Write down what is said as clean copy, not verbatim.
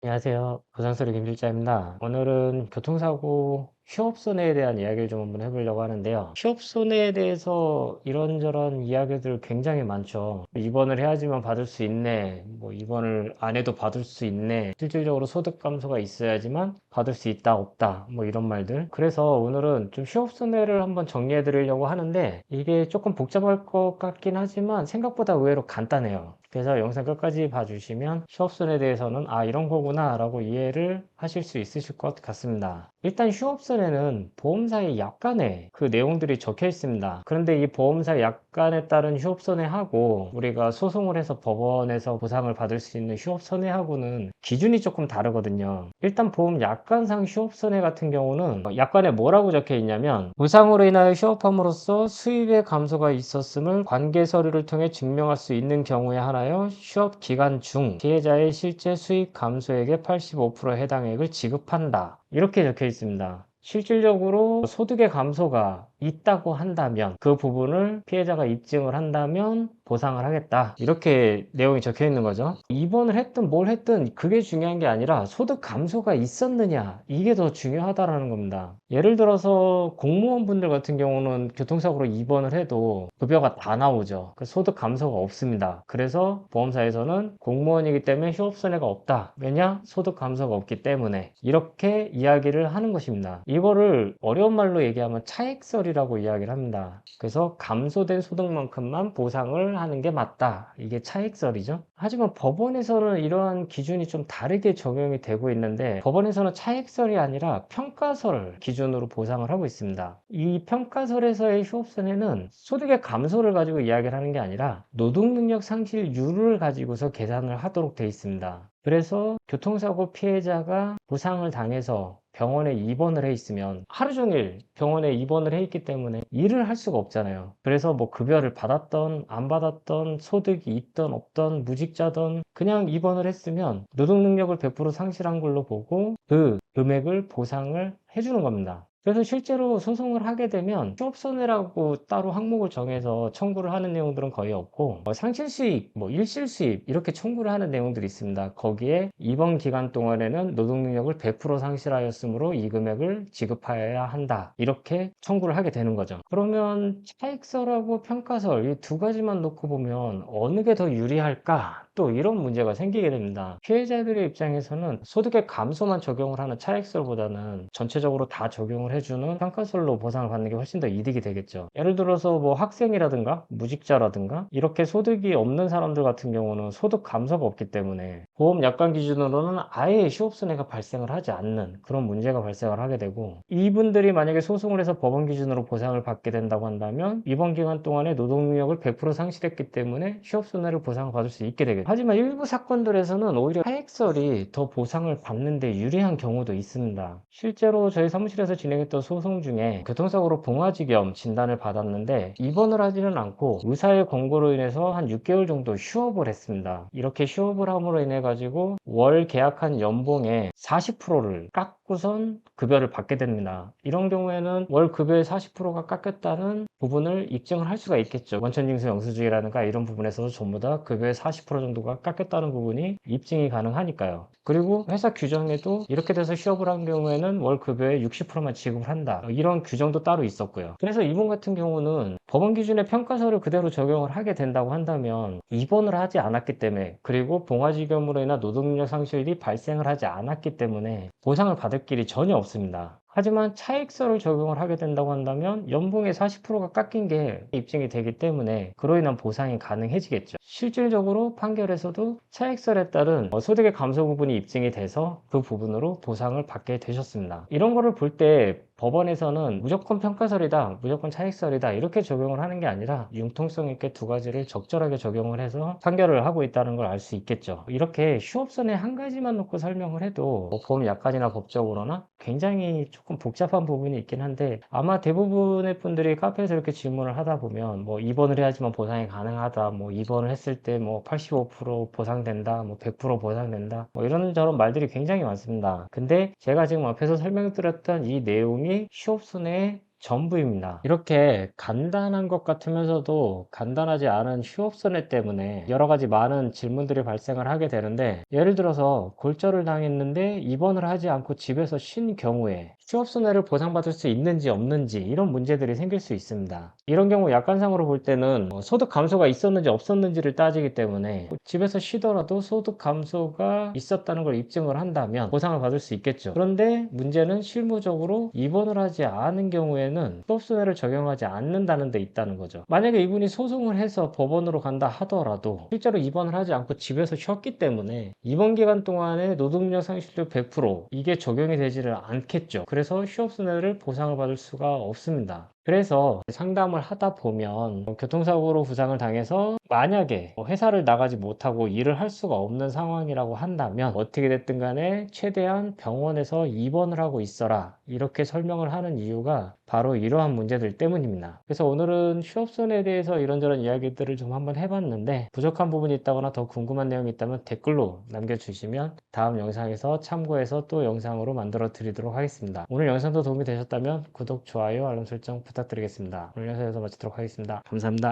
안녕하세요. 부산소리 김실자입니다. 오늘은 교통사고 휴업손해에 대한 이야기를 좀 한번 해보려고 하는데요. 휴업손해에 대해서 이런저런 이야기들 굉장히 많죠. 입원을 해야지만 받을 수 있네. 뭐 입원을 안 해도 받을 수 있네. 실질적으로 소득 감소가 있어야지만 받을 수 있다, 없다. 뭐 이런 말들. 그래서 오늘은 좀 휴업손해를 한번 정리해 드리려고 하는데 이게 조금 복잡할 것 같긴 하지만 생각보다 의외로 간단해요. 그래서 영상 끝까지 봐주시면 휴업손에 대해서는 이런 거구나 라고 이해를 하실 수 있으실 것 같습니다. 일단 휴업손에는 보험사의 약관에 그 내용들이 적혀 있습니다. 그런데 이 보험사 약관에 따른 휴업손해하고 우리가 소송을 해서 법원에서 보상을 받을 수 있는 휴업손해하고는 기준이 조금 다르거든요. 일단 보험 약관상 휴업손해 같은 경우는 약관에 뭐라고 적혀 있냐면 부상으로 인하여 휴업함으로써 수입의 감소가 있었음을 관계 서류를 통해 증명할 수 있는 경우에 하나여 휴업 기간 중 피해자의 실제 수입 감소액의 85% 해당액을 지급한다. 이렇게 적혀 있습니다. 실질적으로 소득의 감소가 있다고 한다면 그 부분을 피해자가 입증을 한다면 보상을 하겠다. 이렇게 내용이 적혀 있는 거죠. 입원을 했든 뭘 했든 그게 중요한 게 아니라 소득 감소가 있었느냐 이게 더 중요하다라는 겁니다. 예를 들어서 공무원분들 같은 경우는 교통사고로 입원을 해도 급여가 다 나오죠. 그 소득 감소가 없습니다. 그래서 보험사에서는 공무원이기 때문에 휴업손해가 없다. 왜냐? 소득 감소가 없기 때문에 이렇게 이야기를 하는 것입니다. 이거를 어려운 말로 얘기하면 차액설이라고 이야기를 합니다. 그래서 감소된 소득만큼만 보상을 하는 게 맞다. 이게 차액설이죠. 하지만 법원에서는 이러한 기준이 좀 다르게 적용이 되고 있는데 법원에서는 차액설이 아니라 평가설 기준으로 보상을 하고 있습니다. 이 평가설에서의 휴업손해는 소득의 감소를 가지고 이야기를 하는 게 아니라 노동능력 상실률을 가지고서 계산을 하도록 되어 있습니다. 그래서 교통사고 피해자가 부상을 당해서 병원에 입원을 해 있으면 하루 종일 병원에 입원을 해 있기 때문에 일을 할 수가 없잖아요. 그래서 뭐 급여를 받았던 안 받았던 소득이 있던 없던 무직자던 그냥 입원을 했으면 노동능력을 100% 상실한 걸로 보고 그 금액을 보상을 해주는 겁니다. 그래서 실제로 소송을 하게 되면 휴업손해라고 따로 항목을 정해서 청구를 하는 내용들은 거의 없고 상실수익, 뭐 일실수입 이렇게 청구를 하는 내용들이 있습니다. 거기에 입원 기간 동안에는 노동능력을 100% 상실하였으므로 이 금액을 지급하여야 한다. 이렇게 청구를 하게 되는 거죠. 그러면 차익설하고 평가설 이 두 가지만 놓고 보면 어느 게 더 유리할까? 또 이런 문제가 생기게 됩니다. 피해자들의 입장에서는 소득의 감소만 적용을 하는 차액설보다는 전체적으로 다 적용을 해주는 평가설로 보상을 받는 게 훨씬 더 이득이 되겠죠. 예를 들어서 뭐 학생이라든가 무직자라든가 이렇게 소득이 없는 사람들 같은 경우는 소득 감소가 없기 때문에 보험 약관 기준으로는 아예 휴업손해가 발생을 하지 않는 그런 문제가 발생을 하게 되고 이분들이 만약에 소송을 해서 법원 기준으로 보상을 받게 된다고 한다면 이번 기간 동안에 노동력을 100% 상실했기 때문에 휴업손해를 보상을 받을 수 있게 되겠죠. 하지만 일부 사건들에서는 오히려 차액설이 더 보상을 받는 데 유리한 경우도 있습니다. 실제로 저희 사무실에서 진행했던 소송 중에 교통사고로 봉화지겸 진단을 받았는데 입원을 하지는 않고 의사의 권고로 인해서 한 6개월 정도 휴업을 했습니다. 이렇게 휴업을 함으로 인해 가지고 월 계약한 연봉의 40%를 깎고선 급여를 받게 됩니다. 이런 경우에는 월 급여의 40%가 깎였다는 부분을 입증을 할 수가 있겠죠. 원천징수 영수증이라든가 이런 부분에서도 전부 다 급여의 40% 정도가 깎였다는 부분이 입증이 가능하니까요. 그리고 회사 규정에도 이렇게 돼서 휴업을 한 경우에는 월 급여의 60%만 지급을 한다. 이런 규정도 따로 있었고요. 그래서 이분 같은 경우는 법원 기준의 평가서를 그대로 적용을 하게 된다고 한다면 입원을 하지 않았기 때문에 그리고 봉화지겸으로 인한 노동력 상실이 발생을 하지 않았기 때문에 보상을 받을 길이 전혀 없습니다. 하지만 차익세를 적용을 하게 된다고 한다면 연봉의 40%가 깎인 게 입증이 되기 때문에 그로 인한 보상이 가능해지겠죠. 실질적으로 판결에서도 차익세에 따른 소득의 감소 부분이 입증이 돼서 그 부분으로 보상을 받게 되셨습니다. 이런 거를 볼 때 법원에서는 무조건 평가설이다, 무조건 차익설이다 이렇게 적용을 하는 게 아니라 융통성 있게 두 가지를 적절하게 적용을 해서 판결을 하고 있다는 걸 알 수 있겠죠. 이렇게 휴업선에 한 가지만 놓고 설명을 해도 보험 약관이나 법적으로나 굉장히 조금 복잡한 부분이 있긴 한데 아마 대부분의 분들이 카페에서 이렇게 질문을 하다 보면 뭐 입원을 해야지만 보상이 가능하다, 뭐 입원을 했을 때 뭐 85% 보상된다, 뭐 100% 보상된다, 뭐 이런저런 말들이 굉장히 많습니다. 근데 제가 지금 앞에서 설명드렸던 이 내용이 휴업손해의 전부입니다. 이렇게 간단한 것 같으면서도 간단하지 않은 휴업손해 때문에 여러 가지 많은 질문들이 발생을 하게 되는데, 예를 들어서 골절을 당했는데 입원을 하지 않고 집에서 쉰 경우에 휴업손해를 보상받을 수 있는지 없는지, 이런 문제들이 생길 수 있습니다. 이런 경우 약관상으로 볼 때는 소득 감소가 있었는지 없었는지를 따지기 때문에 집에서 쉬더라도 소득 감소가 있었다는 걸 입증을 한다면 보상을 받을 수 있겠죠. 그런데 문제는 실무적으로 입원을 하지 않은 경우에는 휴업손해를 적용하지 않는다는 데 있다는 거죠. 만약에 이분이 소송을 해서 법원으로 간다 하더라도 실제로 입원을 하지 않고 집에서 쉬었기 때문에 입원 기간 동안에 노동력 상실률 100% 이게 적용이 되지를 않겠죠. 그래서 휴업손해를 보상을 받을 수가 없습니다. 그래서 상담을 하다 보면 교통사고로 부상을 당해서 만약에 회사를 나가지 못하고 일을 할 수가 없는 상황이라고 한다면 어떻게 됐든 간에 최대한 병원에서 입원을 하고 있어라, 이렇게 설명을 하는 이유가 바로 이러한 문제들 때문입니다. 그래서 오늘은 휴업손해에 대해서 이런저런 이야기들을 좀 한번 해봤는데, 부족한 부분이 있다거나 더 궁금한 내용이 있다면 댓글로 남겨주시면 다음 영상에서 참고해서 또 영상으로 만들어 드리도록 하겠습니다. 오늘 영상도 도움이 되셨다면 구독, 좋아요, 알람 설정 부탁드리겠습니다. 오늘 영상에서 마치도록 하겠습니다. 감사합니다.